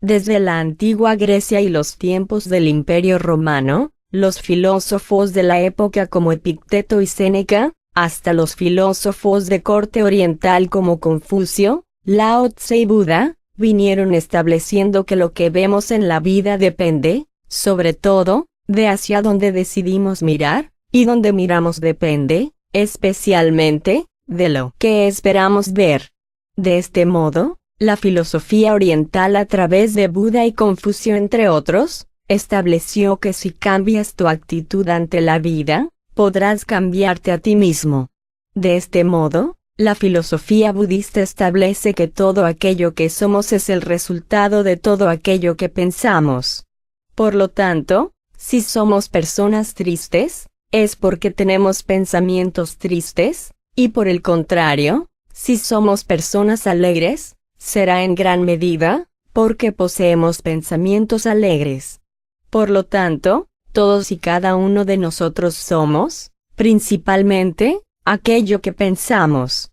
Desde la antigua Grecia y los tiempos del Imperio Romano, los filósofos de la época como Epicteto y Séneca, hasta los filósofos de corte oriental como Confucio, Lao Tse y Buda, vinieron estableciendo que lo que vemos en la vida depende, sobre todo, de hacia dónde decidimos mirar, y donde miramos depende, especialmente, de lo que esperamos ver. De este modo, la filosofía oriental a través de Buda y Confucio entre otros, estableció que si cambias tu actitud ante la vida, podrás cambiarte a ti mismo. De este modo, la filosofía budista establece que todo aquello que somos es el resultado de todo aquello que pensamos. Por lo tanto, si somos personas tristes, es porque tenemos pensamientos tristes, y por el contrario, si somos personas alegres, será en gran medida, porque poseemos pensamientos alegres. Por lo tanto, todos y cada uno de nosotros somos, principalmente, aquello que pensamos.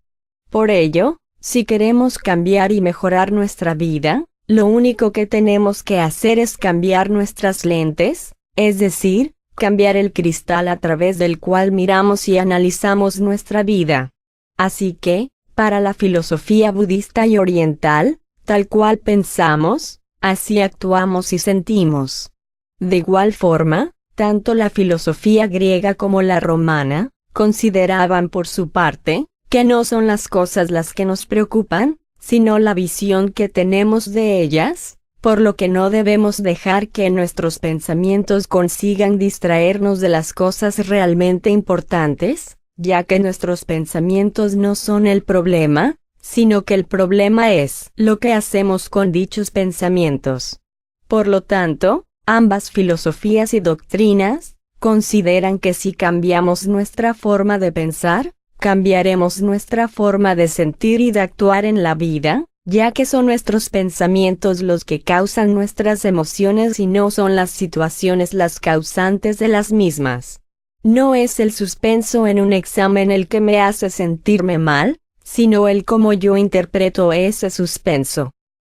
Por ello, si queremos cambiar y mejorar nuestra vida, lo único que tenemos que hacer es cambiar nuestras lentes, es decir, cambiar el cristal a través del cual miramos y analizamos nuestra vida. Así que, para la filosofía budista y oriental, tal cual pensamos, así actuamos y sentimos. De igual forma, tanto la filosofía griega como la romana, consideraban por su parte, que no son las cosas las que nos preocupan, sino la visión que tenemos de ellas, por lo que no debemos dejar que nuestros pensamientos consigan distraernos de las cosas realmente importantes, ya que nuestros pensamientos no son el problema, sino que el problema es lo que hacemos con dichos pensamientos. Por lo tanto, ambas filosofías y doctrinas consideran que si cambiamos nuestra forma de pensar, cambiaremos nuestra forma de sentir y de actuar en la vida, ya que son nuestros pensamientos los que causan nuestras emociones y no son las situaciones las causantes de las mismas. No es el suspenso en un examen el que me hace sentirme mal, sino el cómo yo interpreto ese suspenso.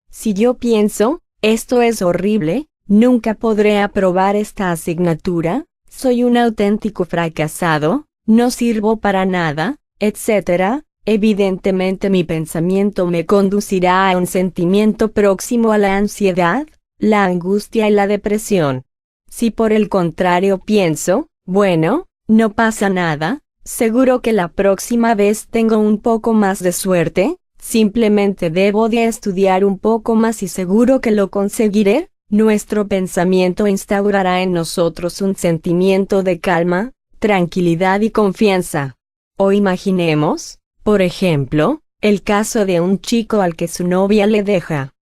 Si yo pienso, esto es horrible, nunca podré aprobar esta asignatura, soy un auténtico fracasado, no sirvo para nada, etc., evidentemente mi pensamiento me conducirá a un sentimiento próximo a la ansiedad, la angustia y la depresión. Si por el contrario pienso, bueno, no pasa nada, seguro que la próxima vez tengo un poco más de suerte, simplemente debo de estudiar un poco más y seguro que lo conseguiré, nuestro pensamiento instaurará en nosotros un sentimiento de calma, tranquilidad y confianza. O imaginemos, por ejemplo, el caso de un chico al que su novia le deja.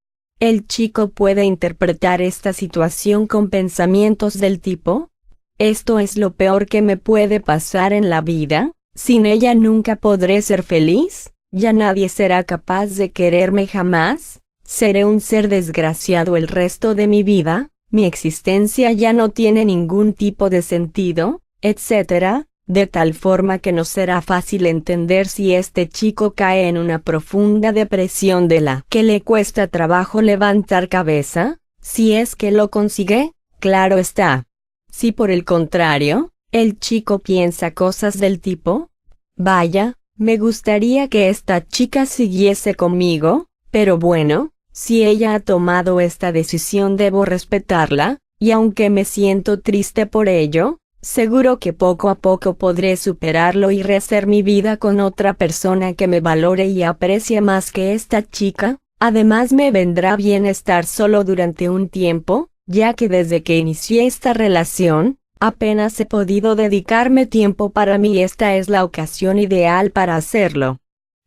El chico puede interpretar esta situación con pensamientos del tipo: esto es lo peor que me puede pasar en la vida, sin ella nunca podré ser feliz, ya nadie será capaz de quererme jamás, seré un ser desgraciado el resto de mi vida, mi existencia ya no tiene ningún tipo de sentido, etc., de tal forma que no será fácil entender si este chico cae en una profunda depresión de la que le cuesta trabajo levantar cabeza, si es que lo consigue, claro está. Si por el contrario, el chico piensa cosas del tipo: vaya, me gustaría que esta chica siguiese conmigo, pero bueno, si ella ha tomado esta decisión debo respetarla, y aunque me siento triste por ello, seguro que poco a poco podré superarlo y rehacer mi vida con otra persona que me valore y aprecie más que esta chica. Además me vendrá bien estar solo durante un tiempo, ya que desde que inicié esta relación, apenas he podido dedicarme tiempo para mí y esta es la ocasión ideal para hacerlo.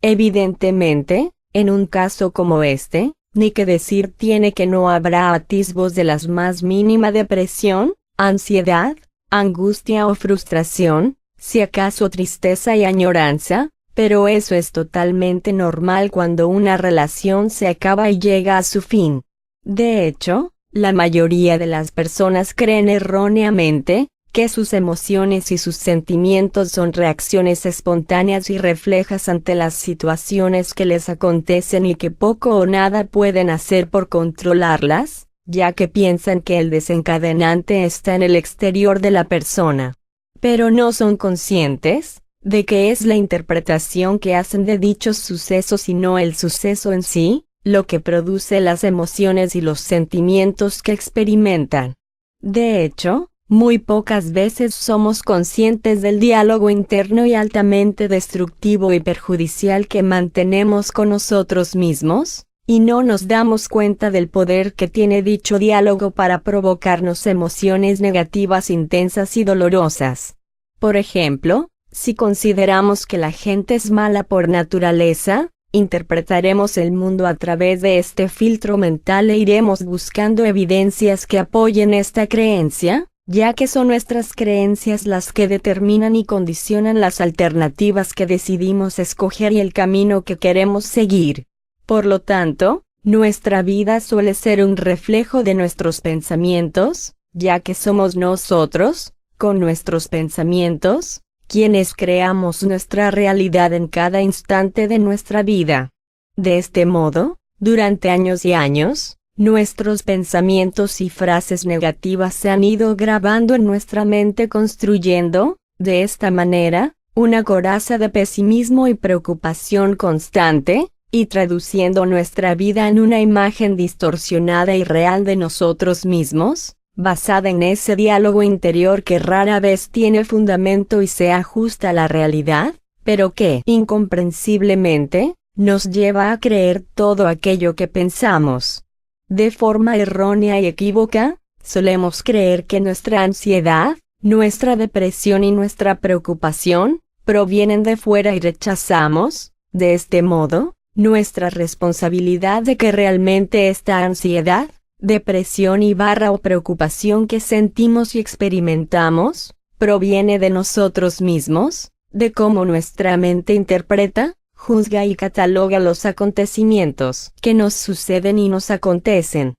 Evidentemente, en un caso como este, ni que decir tiene que no habrá atisbos de la más mínima depresión, ansiedad, angustia o frustración, si acaso tristeza y añoranza, pero eso es totalmente normal cuando una relación se acaba y llega a su fin. De hecho, la mayoría de las personas creen erróneamente que sus emociones y sus sentimientos son reacciones espontáneas y reflejas ante las situaciones que les acontecen y que poco o nada pueden hacer por controlarlas, ya que piensan que el desencadenante está en el exterior de la persona. Pero no son conscientes de que es la interpretación que hacen de dichos sucesos y no el suceso en sí, lo que produce las emociones y los sentimientos que experimentan. De hecho, muy pocas veces somos conscientes del diálogo interno y altamente destructivo y perjudicial que mantenemos con nosotros mismos, y no nos damos cuenta del poder que tiene dicho diálogo para provocarnos emociones negativas intensas y dolorosas. Por ejemplo, si consideramos que la gente es mala por naturaleza, interpretaremos el mundo a través de este filtro mental e iremos buscando evidencias que apoyen esta creencia, ya que son nuestras creencias las que determinan y condicionan las alternativas que decidimos escoger y el camino que queremos seguir. Por lo tanto, nuestra vida suele ser un reflejo de nuestros pensamientos, ya que somos nosotros, con nuestros pensamientos, quienes creamos nuestra realidad en cada instante de nuestra vida. De este modo, durante años y años, nuestros pensamientos y frases negativas se han ido grabando en nuestra mente construyendo, de esta manera, una coraza de pesimismo y preocupación constante, y traduciendo nuestra vida en una imagen distorsionada y real de nosotros mismos, basada en ese diálogo interior que rara vez tiene fundamento y se ajusta a la realidad, pero que, incomprensiblemente, nos lleva a creer todo aquello que pensamos. De forma errónea y equívoca, solemos creer que nuestra ansiedad, nuestra depresión y nuestra preocupación, provienen de fuera y rechazamos, de este modo, nuestra responsabilidad de que realmente esta ansiedad, depresión o preocupación que sentimos y experimentamos, proviene de nosotros mismos, de cómo nuestra mente interpreta, juzga y cataloga los acontecimientos que nos suceden y nos acontecen.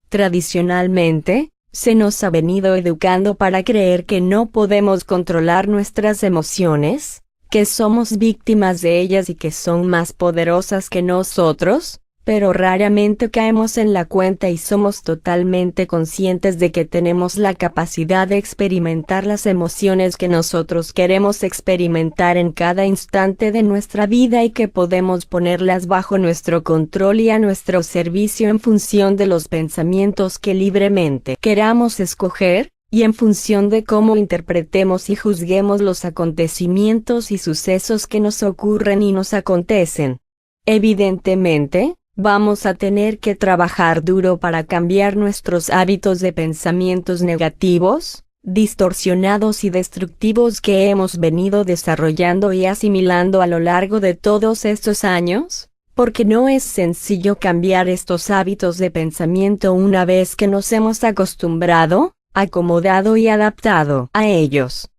Tradicionalmente, se nos ha venido educando para creer que no podemos controlar nuestras emociones, que somos víctimas de ellas y que son más poderosas que nosotros, pero raramente caemos en la cuenta y somos totalmente conscientes de que tenemos la capacidad de experimentar las emociones que nosotros queremos experimentar en cada instante de nuestra vida y que podemos ponerlas bajo nuestro control y a nuestro servicio en función de los pensamientos que libremente queramos escoger, y en función de cómo interpretemos y juzguemos los acontecimientos y sucesos que nos ocurren y nos acontecen. Evidentemente, vamos a tener que trabajar duro para cambiar nuestros hábitos de pensamientos negativos, distorsionados y destructivos que hemos venido desarrollando y asimilando a lo largo de todos estos años, porque no es sencillo cambiar estos hábitos de pensamiento una vez que nos hemos acostumbrado, acomodado y adaptado a ellos.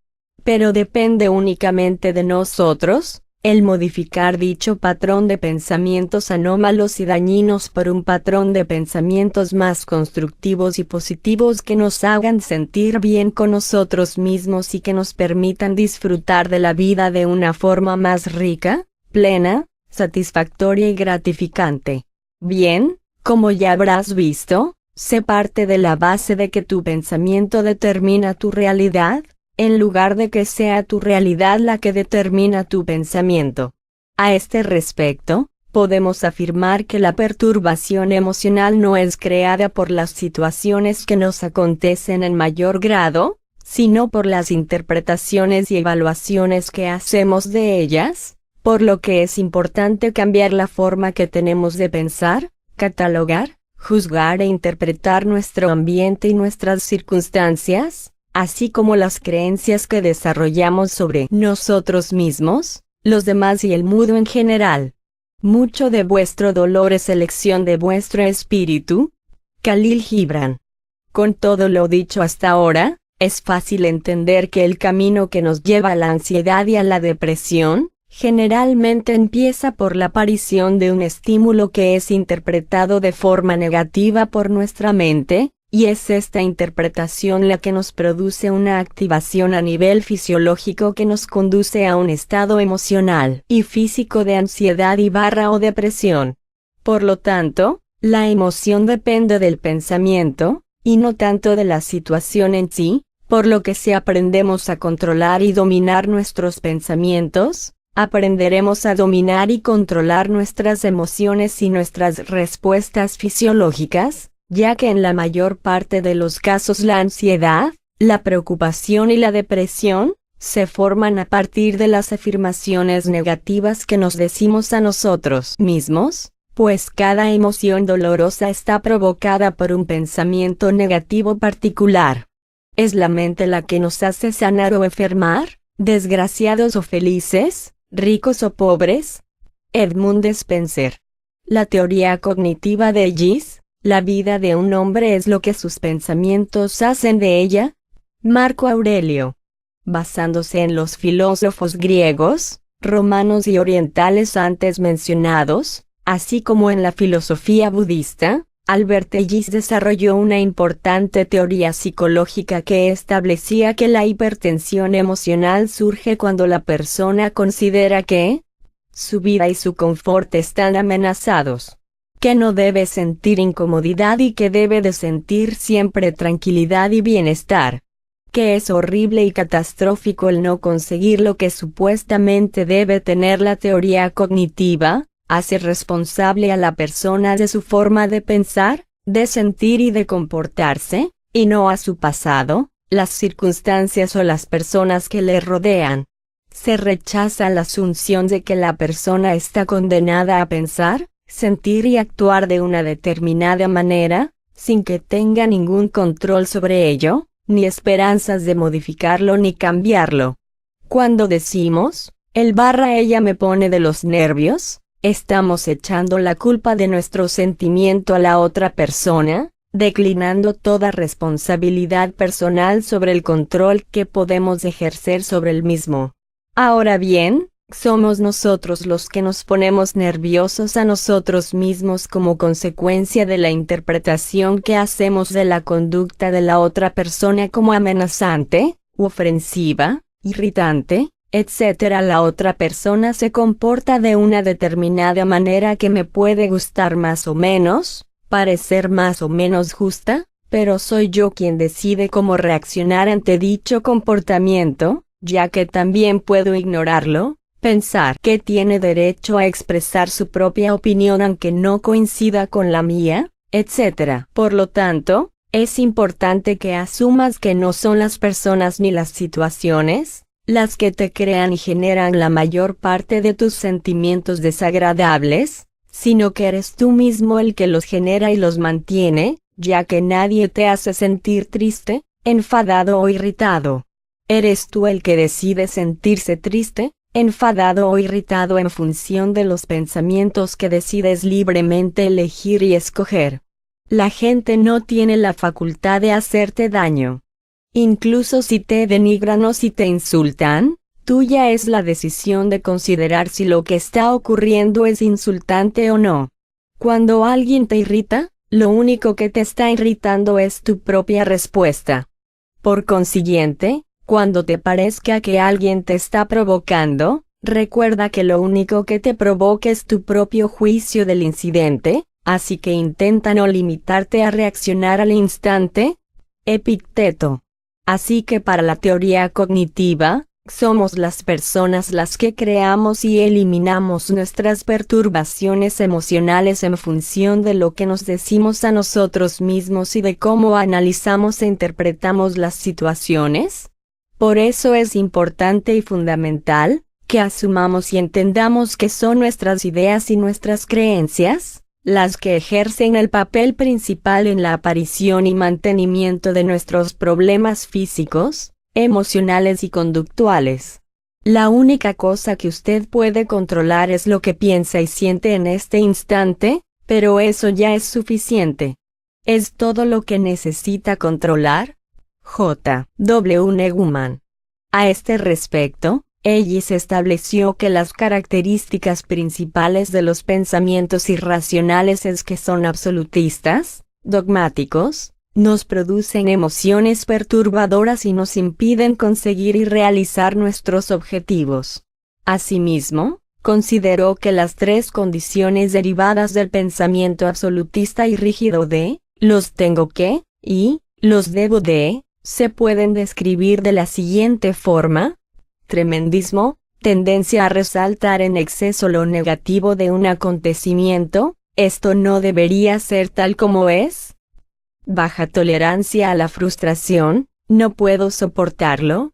Pero depende únicamente de nosotros, el modificar dicho patrón de pensamientos anómalos y dañinos por un patrón de pensamientos más constructivos y positivos que nos hagan sentir bien con nosotros mismos y que nos permitan disfrutar de la vida de una forma más rica, plena, satisfactoria y gratificante. Bien, como ya habrás visto, se parte de la base de que tu pensamiento determina tu realidad, en lugar de que sea tu realidad la que determina tu pensamiento. A este respecto, podemos afirmar que la perturbación emocional no es creada por las situaciones que nos acontecen en mayor grado, sino por las interpretaciones y evaluaciones que hacemos de ellas, por lo que es importante cambiar la forma que tenemos de pensar, catalogar, juzgar e interpretar nuestro ambiente y nuestras circunstancias, así como las creencias que desarrollamos sobre nosotros mismos, los demás y el mundo en general. Mucho de vuestro dolor es elección de vuestro espíritu. Khalil Gibran. Con todo lo dicho hasta ahora, es fácil entender que el camino que nos lleva a la ansiedad y a la depresión, generalmente empieza por la aparición de un estímulo que es interpretado de forma negativa por nuestra mente, y es esta interpretación la que nos produce una activación a nivel fisiológico que nos conduce a un estado emocional y físico de ansiedad o depresión. Por lo tanto, la emoción depende del pensamiento, y no tanto de la situación en sí, por lo que si aprendemos a controlar y dominar nuestros pensamientos, aprenderemos a dominar y controlar nuestras emociones y nuestras respuestas fisiológicas, ya que en la mayor parte de los casos la ansiedad, la preocupación y la depresión, se forman a partir de las afirmaciones negativas que nos decimos a nosotros mismos, pues cada emoción dolorosa está provocada por un pensamiento negativo particular. ¿Es la mente la que nos hace sanar o enfermar, desgraciados o felices, ricos o pobres? Edmund Spencer. La teoría cognitiva de Gis. La vida de un hombre es lo que sus pensamientos hacen de ella. Marco Aurelio. Basándose en los filósofos griegos, romanos y orientales antes mencionados, así como en la filosofía budista, Albert Ellis desarrolló una importante teoría psicológica que establecía que la hipertensión emocional surge cuando la persona considera que su vida y su confort están amenazados, que no debe sentir incomodidad y que debe de sentir siempre tranquilidad y bienestar, que es horrible y catastrófico el no conseguir lo que supuestamente debe tener. La teoría cognitiva hace responsable a la persona de su forma de pensar, de sentir y de comportarse, y no a su pasado, las circunstancias o las personas que le rodean. Se rechaza la asunción de que la persona está condenada a pensar, sentir y actuar de una determinada manera, sin que tenga ningún control sobre ello, ni esperanzas de modificarlo ni cambiarlo. Cuando decimos, ella me pone de los nervios, estamos echando la culpa de nuestro sentimiento a la otra persona, declinando toda responsabilidad personal sobre el control que podemos ejercer sobre el mismo. Ahora bien, somos nosotros los que nos ponemos nerviosos a nosotros mismos como consecuencia de la interpretación que hacemos de la conducta de la otra persona como amenazante, ofensiva, irritante, etc. La otra persona se comporta de una determinada manera que me puede gustar más o menos, parecer más o menos justa, pero soy yo quien decide cómo reaccionar ante dicho comportamiento, ya que también puedo ignorarlo, pensar que tiene derecho a expresar su propia opinión aunque no coincida con la mía, etc. Por lo tanto, es importante que asumas que no son las personas ni las situaciones las que te crean y generan la mayor parte de tus sentimientos desagradables, sino que eres tú mismo el que los genera y los mantiene, ya que nadie te hace sentir triste, enfadado o irritado. Eres tú el que decide sentirse triste, enfadado o irritado en función de los pensamientos que decides libremente elegir y escoger. La gente no tiene la facultad de hacerte daño. Incluso si te denigran o si te insultan, tuya es la decisión de considerar si lo que está ocurriendo es insultante o no. Cuando alguien te irrita, lo único que te está irritando es tu propia respuesta. Por consiguiente, cuando te parezca que alguien te está provocando, recuerda que lo único que te provoca es tu propio juicio del incidente, así que intenta no limitarte a reaccionar al instante. Epicteto. Así que para la teoría cognitiva, somos las personas las que creamos y eliminamos nuestras perturbaciones emocionales en función de lo que nos decimos a nosotros mismos y de cómo analizamos e interpretamos las situaciones. Por eso es importante y fundamental que asumamos y entendamos que son nuestras ideas y nuestras creencias las que ejercen el papel principal en la aparición y mantenimiento de nuestros problemas físicos, emocionales y conductuales. La única cosa que usted puede controlar es lo que piensa y siente en este instante, pero eso ya es suficiente. ¿Es todo lo que necesita controlar? J. W. Neguman. A este respecto, Ellis estableció que las características principales de los pensamientos irracionales es que son absolutistas, dogmáticos, nos producen emociones perturbadoras y nos impiden conseguir y realizar nuestros objetivos. Asimismo, consideró que las tres condiciones derivadas del pensamiento absolutista y rígido de los tengo que y los debo de se pueden describir de la siguiente forma: tremendismo, tendencia a resaltar en exceso lo negativo de un acontecimiento, esto no debería ser tal como es. Baja tolerancia a la frustración, no puedo soportarlo.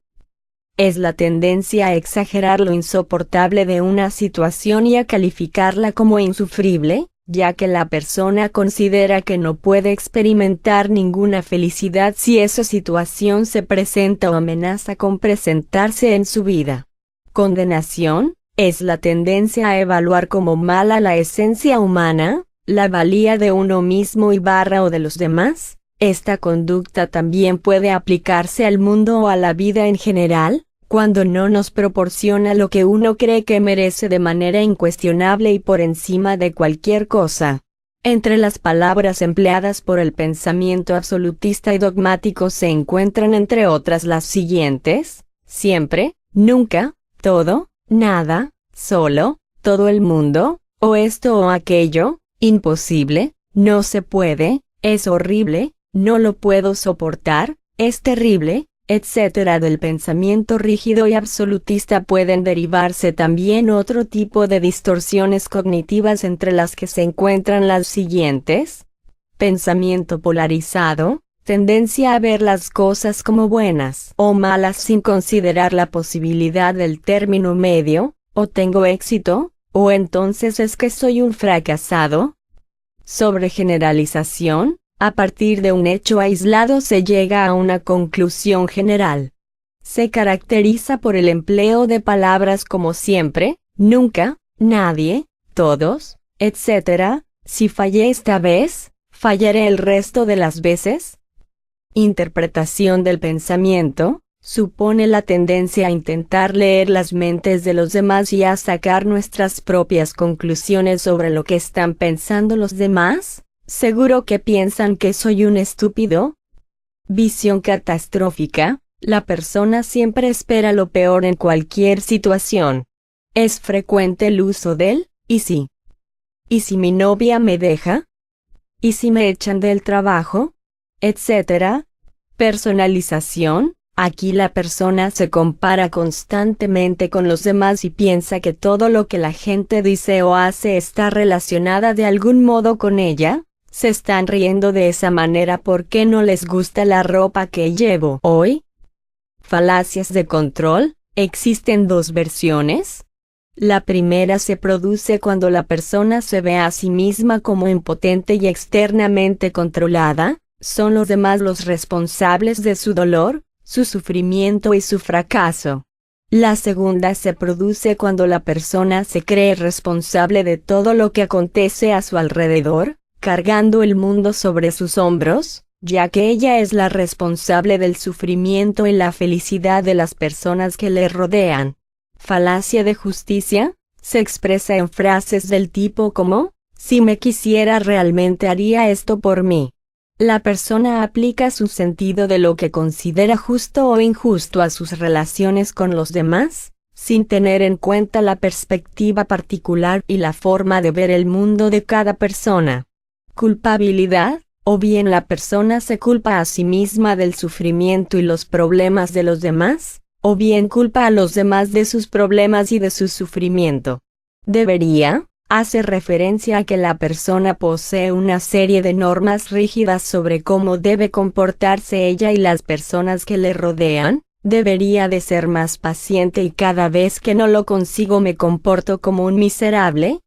Es la tendencia a exagerar lo insoportable de una situación y a calificarla como insufrible, ya que la persona considera que no puede experimentar ninguna felicidad si esa situación se presenta o amenaza con presentarse en su vida. Condenación, es la tendencia a evaluar como mala la esencia humana, la valía de uno mismo y o de los demás. Esta conducta también puede aplicarse al mundo o a la vida en general, cuando no nos proporciona lo que uno cree que merece de manera incuestionable y por encima de cualquier cosa. Entre las palabras empleadas por el pensamiento absolutista y dogmático se encuentran entre otras las siguientes: siempre, nunca, todo, nada, solo, todo el mundo, o esto o aquello, imposible, no se puede, es horrible, no lo puedo soportar, es terrible, etc. Del pensamiento rígido y absolutista pueden derivarse también otro tipo de distorsiones cognitivas, entre las que se encuentran las siguientes: pensamiento polarizado, tendencia a ver las cosas como buenas o malas sin considerar la posibilidad del término medio, o tengo éxito, o entonces es que soy un fracasado. Sobregeneralización, a partir de un hecho aislado se llega a una conclusión general. Se caracteriza por el empleo de palabras como siempre, nunca, nadie, todos, etc. Si fallé esta vez, ¿fallaré el resto de las veces? Interpretación del pensamiento, supone la tendencia a intentar leer las mentes de los demás y a sacar nuestras propias conclusiones sobre lo que están pensando los demás. ¿Seguro que piensan que soy un estúpido? Visión catastrófica, la persona siempre espera lo peor en cualquier situación. Es frecuente el uso del ¿y si? ¿Y si mi novia me deja? ¿Y si me echan del trabajo? Etcétera. Personalización, aquí la persona se compara constantemente con los demás y piensa que todo lo que la gente dice o hace está relacionada de algún modo con ella. ¿Se están riendo de esa manera porque no les gusta la ropa que llevo hoy? Falacias de control, existen dos versiones. La primera se produce cuando la persona se ve a sí misma como impotente y externamente controlada. Son los demás los responsables de su dolor, su sufrimiento y su fracaso. La segunda se produce cuando la persona se cree responsable de todo lo que acontece a su alrededor, cargando el mundo sobre sus hombros, ya que ella es la responsable del sufrimiento y la felicidad de las personas que le rodean. Falacia de justicia, se expresa en frases del tipo como, si me quisiera realmente haría esto por mí. La persona aplica su sentido de lo que considera justo o injusto a sus relaciones con los demás, sin tener en cuenta la perspectiva particular y la forma de ver el mundo de cada persona. Culpabilidad, o bien la persona se culpa a sí misma del sufrimiento y los problemas de los demás, o bien culpa a los demás de sus problemas y de su sufrimiento. Debería, hace referencia a que la persona posee una serie de normas rígidas sobre cómo debe comportarse ella y las personas que le rodean. Debería de ser más paciente y cada vez que no lo consigo me comporto como un miserable.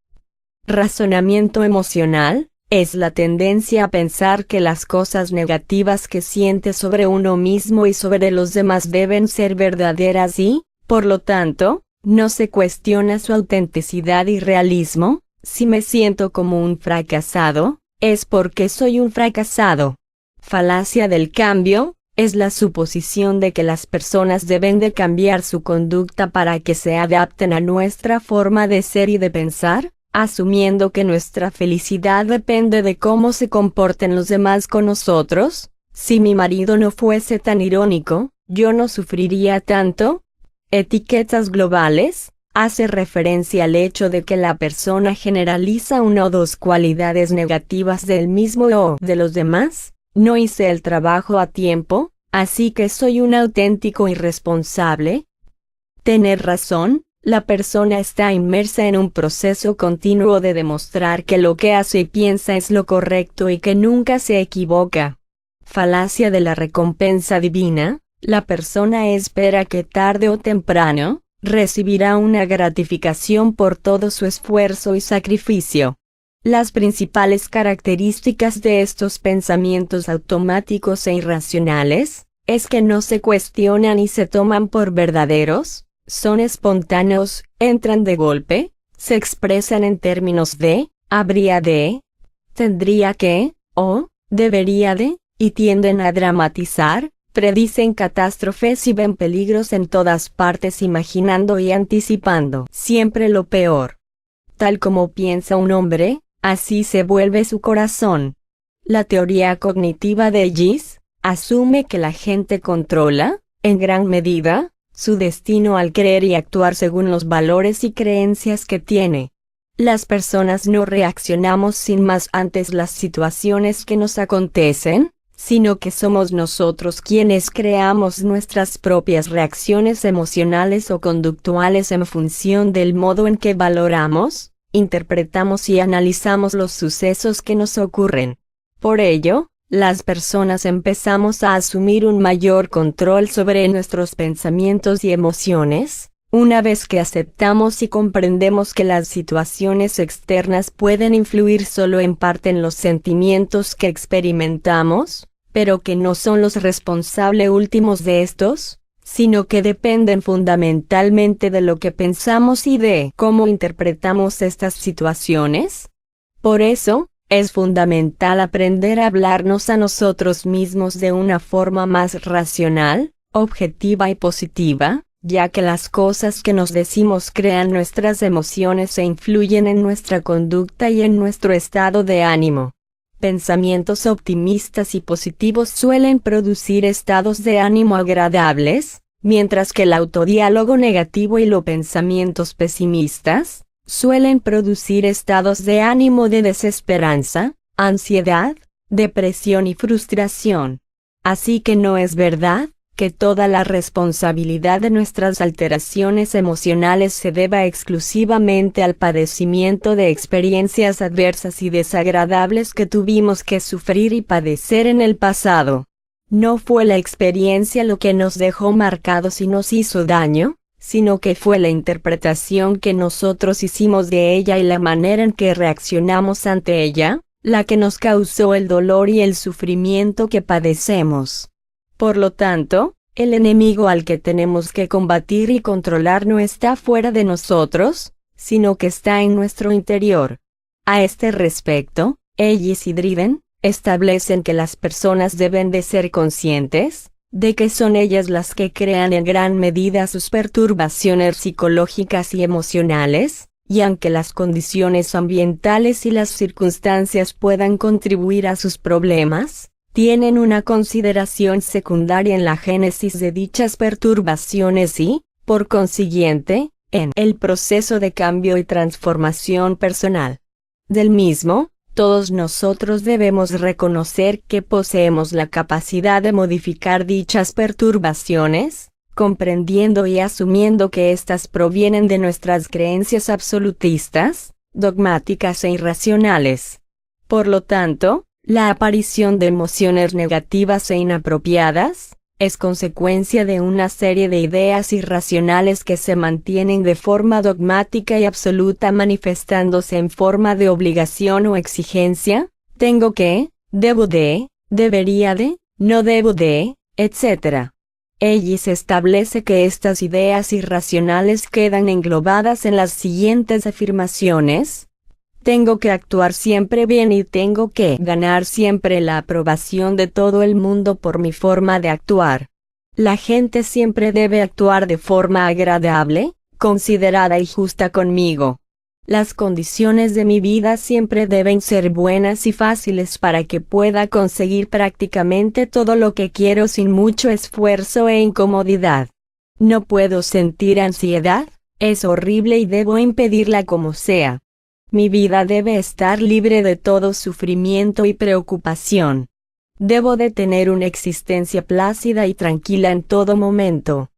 Razonamiento emocional, es la tendencia a pensar que las cosas negativas que siente sobre uno mismo y sobre los demás deben ser verdaderas y, por lo tanto, no se cuestiona su autenticidad y realismo. Si me siento como un fracasado, es porque soy un fracasado. Falacia del cambio, es la suposición de que las personas deben de cambiar su conducta para que se adapten a nuestra forma de ser y de pensar, asumiendo que nuestra felicidad depende de cómo se comporten los demás con nosotros. Si mi marido no fuese tan irónico, yo no sufriría tanto. Etiquetas globales. Hace referencia al hecho de que la persona generaliza una o dos cualidades negativas del mismo o de los demás. No hice el trabajo a tiempo, así que soy un auténtico irresponsable. Tener razón. La persona está inmersa en un proceso continuo de demostrar que lo que hace y piensa es lo correcto y que nunca se equivoca. Falacia de la recompensa divina. La persona espera que tarde o temprano recibirá una gratificación por todo su esfuerzo y sacrificio. Las principales características de estos pensamientos automáticos e irracionales es que no se cuestionan y se toman por verdaderos, son espontáneos, entran de golpe, se expresan en términos de, habría de, tendría que, o, debería de, y tienden a dramatizar, predicen catástrofes y ven peligros en todas partes imaginando y anticipando siempre lo peor. Tal como piensa un hombre, así se vuelve su corazón. La teoría cognitiva de Gis asume que la gente controla, en gran medida, su destino al creer y actuar según los valores y creencias que tiene. Las personas no reaccionamos sin más ante las situaciones que nos acontecen, sino que somos nosotros quienes creamos nuestras propias reacciones emocionales o conductuales en función del modo en que valoramos, interpretamos y analizamos los sucesos que nos ocurren. Por ello, las personas empezamos a asumir un mayor control sobre nuestros pensamientos y emociones, una vez que aceptamos y comprendemos que las situaciones externas pueden influir solo en parte en los sentimientos que experimentamos, pero que no son los responsables últimos de estos, sino que dependen fundamentalmente de lo que pensamos y de cómo interpretamos estas situaciones. Por eso, es fundamental aprender a hablarnos a nosotros mismos de una forma más racional, objetiva y positiva, ya que las cosas que nos decimos crean nuestras emociones e influyen en nuestra conducta y en nuestro estado de ánimo. Pensamientos optimistas y positivos suelen producir estados de ánimo agradables, mientras que el autodiálogo negativo y los pensamientos pesimistas suelen producir estados de ánimo de desesperanza, ansiedad, depresión y frustración. Así que no es verdad que toda la responsabilidad de nuestras alteraciones emocionales se deba exclusivamente al padecimiento de experiencias adversas y desagradables que tuvimos que sufrir y padecer en el pasado. No fue la experiencia lo que nos dejó marcados y nos hizo daño, sino que fue la interpretación que nosotros hicimos de ella y la manera en que reaccionamos ante ella, la que nos causó el dolor y el sufrimiento que padecemos. Por lo tanto, el enemigo al que tenemos que combatir y controlar no está fuera de nosotros, sino que está en nuestro interior. A este respecto, Ellis y Dryden establecen que las personas deben de ser conscientes de que son ellas las que crean en gran medida sus perturbaciones psicológicas y emocionales, y aunque las condiciones ambientales y las circunstancias puedan contribuir a sus problemas, tienen una consideración secundaria en la génesis de dichas perturbaciones y, por consiguiente, en el proceso de cambio y transformación personal. Del mismo, todos nosotros debemos reconocer que poseemos la capacidad de modificar dichas perturbaciones, comprendiendo y asumiendo que éstas provienen de nuestras creencias absolutistas, dogmáticas e irracionales. Por lo tanto, la aparición de emociones negativas e inapropiadas es consecuencia de una serie de ideas irracionales que se mantienen de forma dogmática y absoluta manifestándose en forma de obligación o exigencia, tengo que, debo de, debería de, no debo de, etc. Ellis establece que estas ideas irracionales quedan englobadas en las siguientes afirmaciones: tengo que actuar siempre bien y tengo que ganar siempre la aprobación de todo el mundo por mi forma de actuar. La gente siempre debe actuar de forma agradable, considerada y justa conmigo. Las condiciones de mi vida siempre deben ser buenas y fáciles para que pueda conseguir prácticamente todo lo que quiero sin mucho esfuerzo e incomodidad. No puedo sentir ansiedad, es horrible y debo impedirla como sea. Mi vida debe estar libre de todo sufrimiento y preocupación. Debo de tener una existencia plácida y tranquila en todo momento.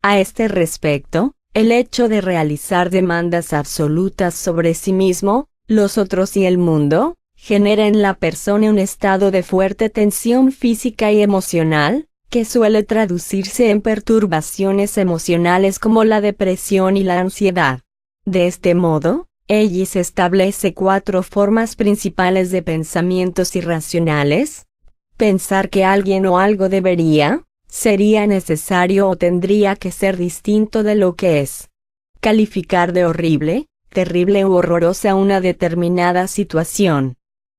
A este respecto, el hecho de realizar demandas absolutas sobre sí mismo, los otros y el mundo, genera en la persona un estado de fuerte tensión física y emocional, que suele traducirse en perturbaciones emocionales como la depresión y la ansiedad. De este modo, Ellis establece 4 formas principales de pensamientos irracionales. Pensar que alguien o algo debería, sería necesario o tendría que ser distinto de lo que es. Calificar de horrible, terrible u horrorosa una determinada situación.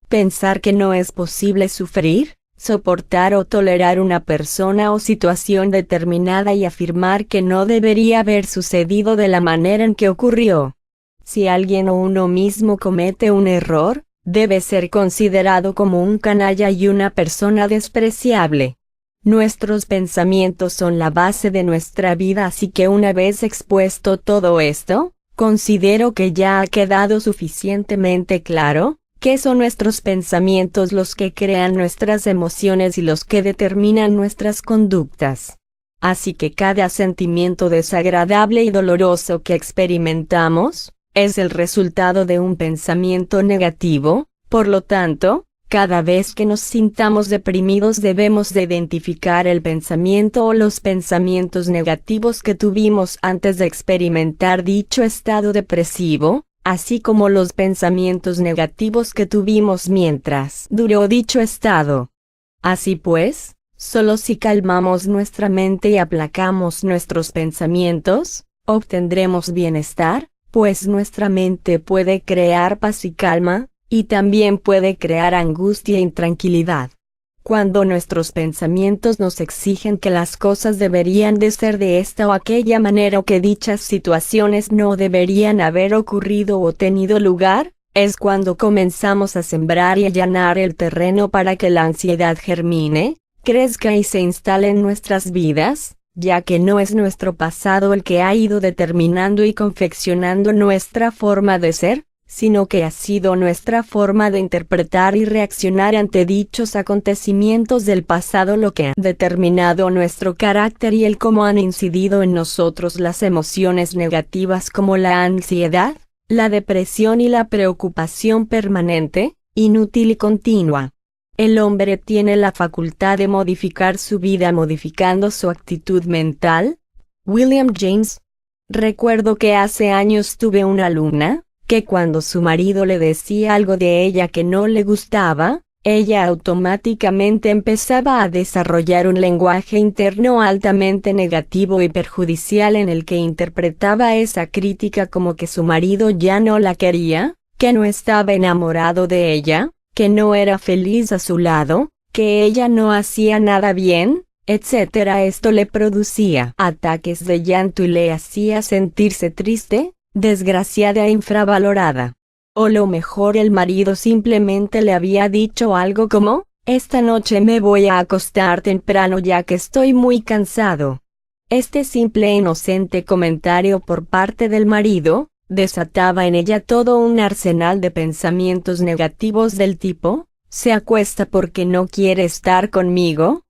Pensar que no es posible sufrir, soportar o tolerar una persona o situación determinada y afirmar que no debería haber sucedido de la manera en que ocurrió. Si alguien o uno mismo comete un error, debe ser considerado como un canalla y una persona despreciable. Nuestros pensamientos son la base de nuestra vida, así que una vez expuesto todo esto, considero que ya ha quedado suficientemente claro que son nuestros pensamientos los que crean nuestras emociones y los que determinan nuestras conductas. Así que cada sentimiento desagradable y doloroso que experimentamos es el resultado de un pensamiento negativo. Por lo tanto, cada vez que nos sintamos deprimidos debemos de identificar el pensamiento o los pensamientos negativos que tuvimos antes de experimentar dicho estado depresivo, así como los pensamientos negativos que tuvimos mientras duró dicho estado. Así pues, solo si calmamos nuestra mente y aplacamos nuestros pensamientos, obtendremos bienestar, pues nuestra mente puede crear paz y calma, y también puede crear angustia e intranquilidad. Cuando nuestros pensamientos nos exigen que las cosas deberían de ser de esta o aquella manera o que dichas situaciones no deberían haber ocurrido o tenido lugar, es cuando comenzamos a sembrar y allanar el terreno para que la ansiedad germine, crezca y se instale en nuestras vidas, ya que no es nuestro pasado el que ha ido determinando y confeccionando nuestra forma de ser, sino que ha sido nuestra forma de interpretar y reaccionar ante dichos acontecimientos del pasado lo que ha determinado nuestro carácter y el cómo han incidido en nosotros las emociones negativas como la ansiedad, la depresión y la preocupación permanente, inútil y continua. El hombre tiene la facultad de modificar su vida modificando su actitud mental. William James. Recuerdo que hace años tuve una alumna, que cuando su marido le decía algo de ella que no le gustaba, ella automáticamente empezaba a desarrollar un lenguaje interno altamente negativo y perjudicial en el que interpretaba esa crítica como que su marido ya no la quería, que no estaba enamorado de ella, que no era feliz a su lado, que ella no hacía nada bien, etc. Esto le producía ataques de llanto y le hacía sentirse triste, desgraciada e infravalorada. O lo mejor el marido simplemente le había dicho algo como, esta noche me voy a acostar temprano ya que estoy muy cansado. Este simple e inocente comentario por parte del marido, desataba en ella todo un arsenal de pensamientos negativos del tipo, ¿se acuesta porque no quiere estar conmigo?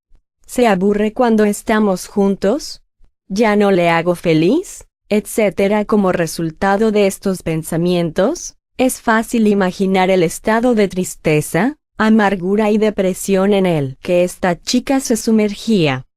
¿Se aburre cuando estamos juntos? ¿Ya no le hago feliz? Etcétera. Como resultado de estos pensamientos, es fácil imaginar el estado de tristeza, amargura y depresión en el que esta chica se sumergía.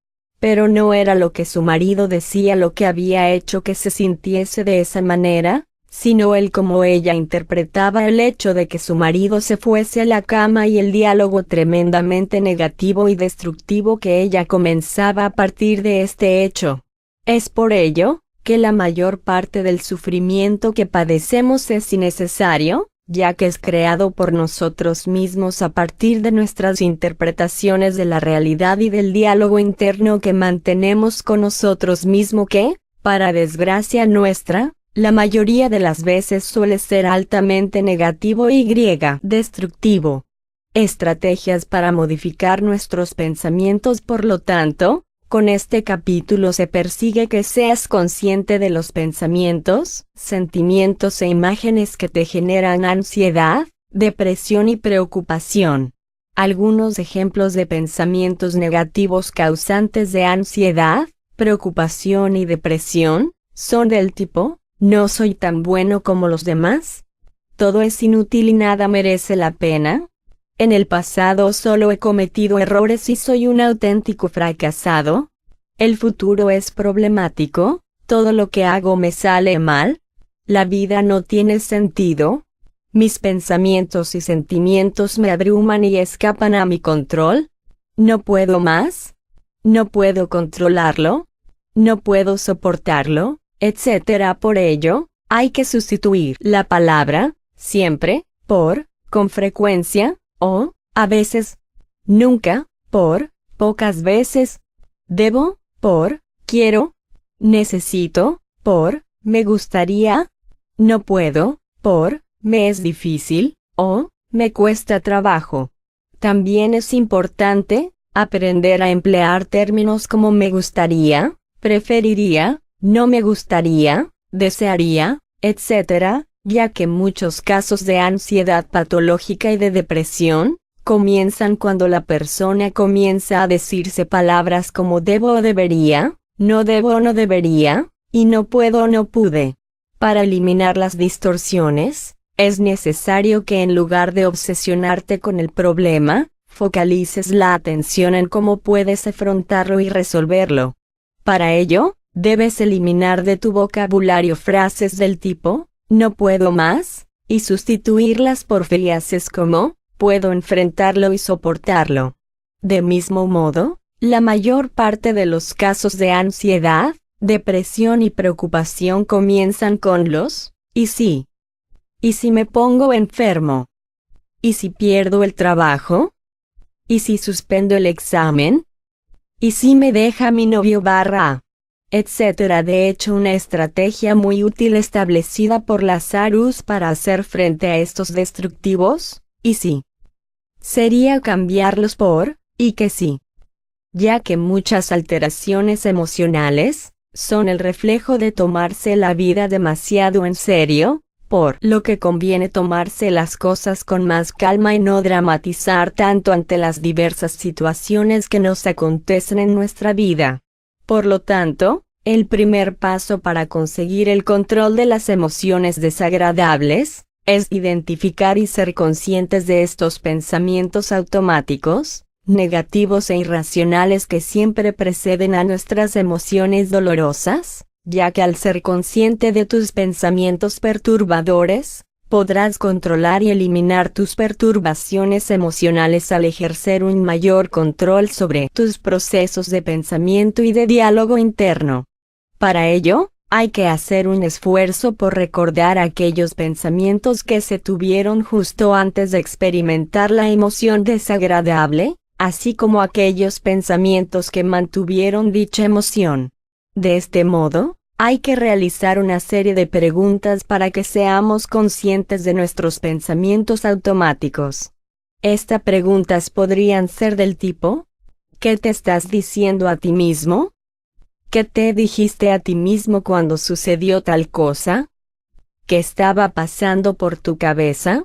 Pero no era lo que su marido decía lo que había hecho que se sintiese de esa manera, sino el cómo ella interpretaba el hecho de que su marido se fuese a la cama y el diálogo tremendamente negativo y destructivo que ella comenzaba a partir de este hecho. Es por ello que la mayor parte del sufrimiento que padecemos es innecesario, ya que es creado por nosotros mismos a partir de nuestras interpretaciones de la realidad y del diálogo interno que mantenemos con nosotros mismos que, para desgracia nuestra, La mayoría de las veces suele ser altamente negativo y destructivo. Estrategias para modificar nuestros pensamientos. Por lo tanto, con este capítulo se persigue que seas consciente de los pensamientos, sentimientos e imágenes que te generan ansiedad, depresión y preocupación. Algunos ejemplos de pensamientos negativos causantes de ansiedad, preocupación y depresión son del tipo: no soy tan bueno como los demás. Todo es inútil y nada merece la pena. En el pasado solo he cometido errores y soy un auténtico fracasado. El futuro es problemático, todo lo que hago me sale mal. La vida no tiene sentido. Mis pensamientos y sentimientos me abruman y escapan a mi control. No puedo más. No puedo controlarlo. No puedo soportarlo, etc. Por ello, hay que sustituir la palabra siempre por con frecuencia, o, a veces, nunca, por pocas veces, debo, por quiero, necesito, por me gustaría, no puedo, por me es difícil, o me cuesta trabajo. También es importante aprender a emplear términos como me gustaría, preferiría, no me gustaría, desearía, etc., ya que muchos casos de ansiedad patológica y de depresión comienzan cuando la persona comienza a decirse palabras como debo o debería, no debo o no debería, y no puedo o no pude. Para eliminar las distorsiones, es necesario que en lugar de obsesionarte con el problema, focalices la atención en cómo puedes afrontarlo y resolverlo. Para ello, debes eliminar de tu vocabulario frases del tipo no puedo más, y sustituirlas por frases como puedo enfrentarlo y soportarlo. De mismo modo, la mayor parte de los casos de ansiedad, depresión y preocupación comienzan con los ¿y si? ¿Y si me pongo enfermo? ¿Y si pierdo el trabajo? ¿Y si suspendo el examen? ¿Y si me deja mi novio etcétera? De hecho, una estrategia muy útil establecida por Lazarus para hacer frente a estos destructivos, ¿y si? Sería cambiarlos por, ¿y que sí? Ya que muchas alteraciones emocionales son el reflejo de tomarse la vida demasiado en serio, por lo que conviene tomarse las cosas con más calma y no dramatizar tanto ante las diversas situaciones que nos acontecen en nuestra vida. Por lo tanto, el primer paso para conseguir el control de las emociones desagradables es identificar y ser conscientes de estos pensamientos automáticos, negativos e irracionales que siempre preceden a nuestras emociones dolorosas, ya que al ser consciente de tus pensamientos perturbadores, podrás controlar y eliminar tus perturbaciones emocionales al ejercer un mayor control sobre tus procesos de pensamiento y de diálogo interno. Para ello, hay que hacer un esfuerzo por recordar aquellos pensamientos que se tuvieron justo antes de experimentar la emoción desagradable, así como aquellos pensamientos que mantuvieron dicha emoción. De este modo, hay que realizar una serie de preguntas para que seamos conscientes de nuestros pensamientos automáticos. Estas preguntas podrían ser del tipo: ¿qué te estás diciendo a ti mismo? ¿Qué te dijiste a ti mismo cuando sucedió tal cosa? ¿Qué estaba pasando por tu cabeza?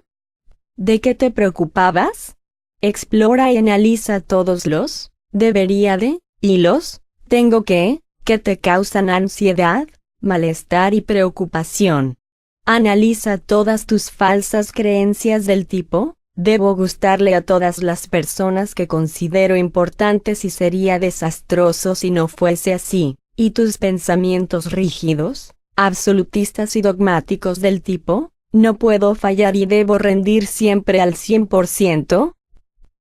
¿De qué te preocupabas? Explora y analiza todos los debería de y los tengo que te causan ansiedad, malestar y preocupación. Analiza todas tus falsas creencias del tipo: debo gustarle a todas las personas que considero importantes y sería desastroso si no fuese así, y tus pensamientos rígidos, absolutistas y dogmáticos del tipo: no puedo fallar y debo rendir siempre al 100%.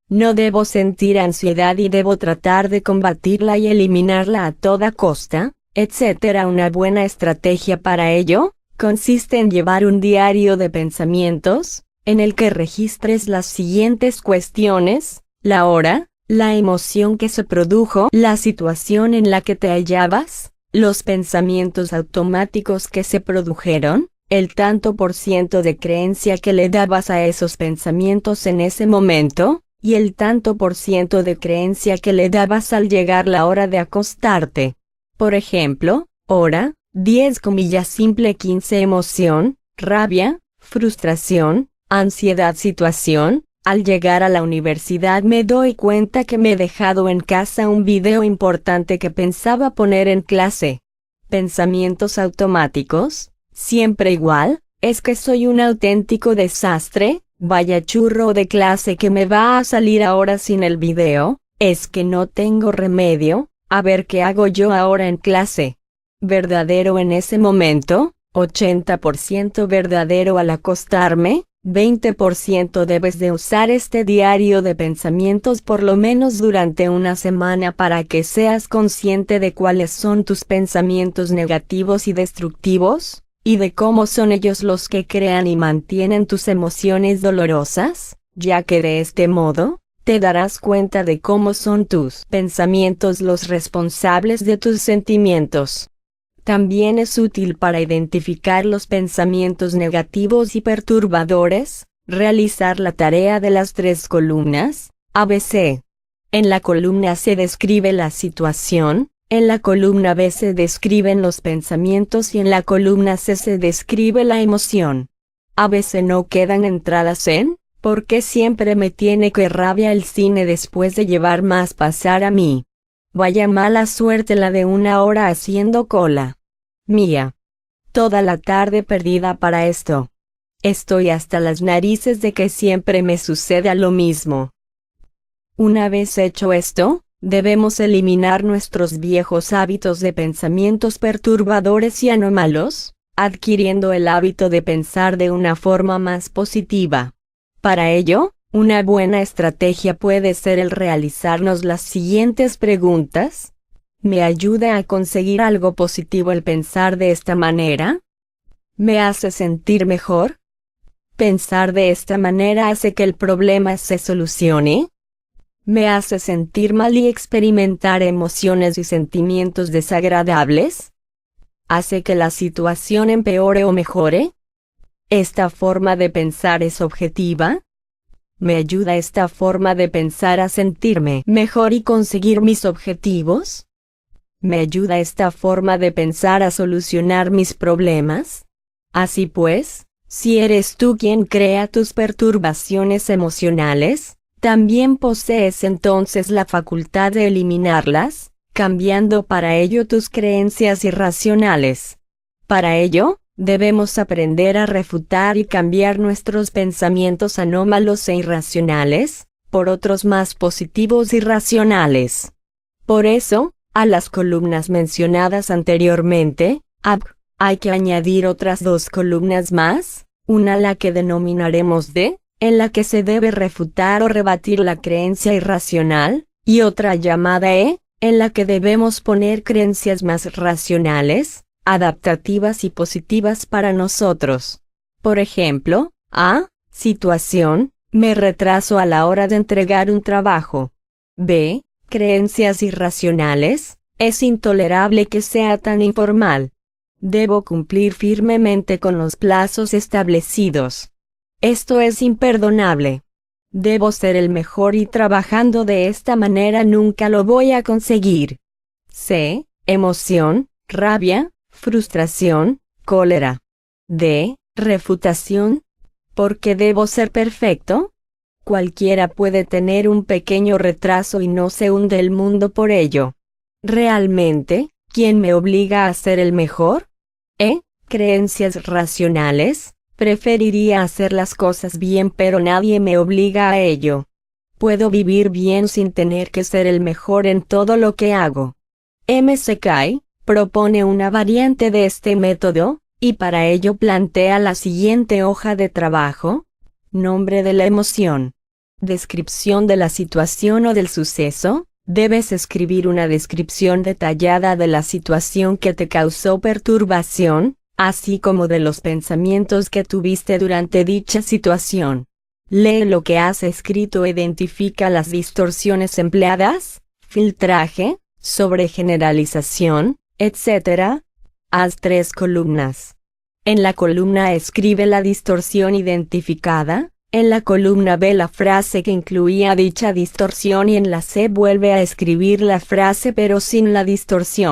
No debo sentir ansiedad y debo tratar de combatirla y eliminarla a toda costa, etc. Una buena estrategia para ello consiste en llevar un diario de pensamientos, en el que registres las siguientes cuestiones: la hora, la emoción que se produjo, la situación en la que te hallabas, Los pensamientos automáticos que se produjeron, el tanto por ciento de creencia que le dabas a esos pensamientos en ese momento, y el tanto por ciento de creencia que le dabas al llegar la hora de acostarte. Por ejemplo, hora, 10 simple 15 emoción, rabia, frustración, ansiedad situación. Al llegar a la universidad me doy cuenta que me he dejado en casa un video importante que pensaba poner en clase. Pensamientos automáticos, siempre igual, es que soy un auténtico desastre, vaya churro de clase que me va a salir ahora sin el video, es que no tengo remedio, a ver qué hago yo ahora en clase. Verdadero en ese momento, 80% verdadero al acostarme, 20% debes de usar este diario de pensamientos por lo menos durante una semana para que seas consciente de cuáles son tus pensamientos negativos y destructivos, y de cómo son ellos los que crean y mantienen tus emociones dolorosas, ya que de este modo, te darás cuenta de cómo son tus pensamientos los responsables de tus sentimientos. También es útil para identificar los pensamientos negativos y perturbadores, realizar la tarea de las 3 columnas, ABC. En la columna A se describe la situación, en la columna B se describen los pensamientos y en la columna C se describe la emoción. A veces no quedan entradas en, ¿por qué siempre me tiene que rabia el cine después de llevar más pasar a mí? Vaya mala suerte la de 1 hora haciendo cola. Mía. Toda la tarde perdida para esto. Estoy hasta las narices de que siempre me suceda lo mismo. Una vez hecho esto, debemos eliminar nuestros viejos hábitos de pensamientos perturbadores y anómalos, adquiriendo el hábito de pensar de una forma más positiva. Para ello, una buena estrategia puede ser el realizarnos las siguientes preguntas. ¿Me ayuda a conseguir algo positivo el pensar de esta manera? ¿Me hace sentir mejor? ¿Pensar de esta manera hace que el problema se solucione? ¿Me hace sentir mal y experimentar emociones y sentimientos desagradables? ¿Hace que la situación empeore o mejore? ¿Esta forma de pensar es objetiva? ¿Me ayuda esta forma de pensar a sentirme mejor y conseguir mis objetivos? ¿Me ayuda esta forma de pensar a solucionar mis problemas? Así pues, si eres tú quien crea tus perturbaciones emocionales, también posees entonces la facultad de eliminarlas, cambiando para ello tus creencias irracionales. Para ello, debemos aprender a refutar y cambiar nuestros pensamientos anómalos e irracionales, por otros más positivos y racionales. Por eso, a las columnas mencionadas anteriormente, hay que añadir otras 2 columnas más, una la que denominaremos D, en la que se debe refutar o rebatir la creencia irracional, y otra llamada E, en la que debemos poner creencias más racionales, adaptativas y positivas para nosotros. Por ejemplo, A. Situación, me retraso a la hora de entregar un trabajo. B. Creencias irracionales, es intolerable que sea tan informal. Debo cumplir firmemente con los plazos establecidos. Esto es imperdonable. Debo ser el mejor y trabajando de esta manera nunca lo voy a conseguir. C. Emoción, rabia, frustración, cólera. D. Refutación. ¿Por qué debo ser perfecto? Cualquiera puede tener un pequeño retraso y no se hunde el mundo por ello. ¿Realmente, quién me obliga a ser el mejor? Creencias racionales, preferiría hacer las cosas bien pero nadie me obliga a ello. Puedo vivir bien sin tener que ser el mejor en todo lo que hago. McKay propone una variante de este método, y para ello plantea la siguiente hoja de trabajo. Nombre de la emoción. Descripción de la situación o del suceso. Debes escribir una descripción detallada de la situación que te causó perturbación, así como de los pensamientos que tuviste durante dicha situación. Lee lo que has escrito e identifica las distorsiones empleadas, filtraje, sobregeneralización, etc. Haz 3 columnas. En la columna A escribe la distorsión identificada, en la columna B la frase que incluía dicha distorsión y en la C vuelve a escribir la frase pero sin la distorsión.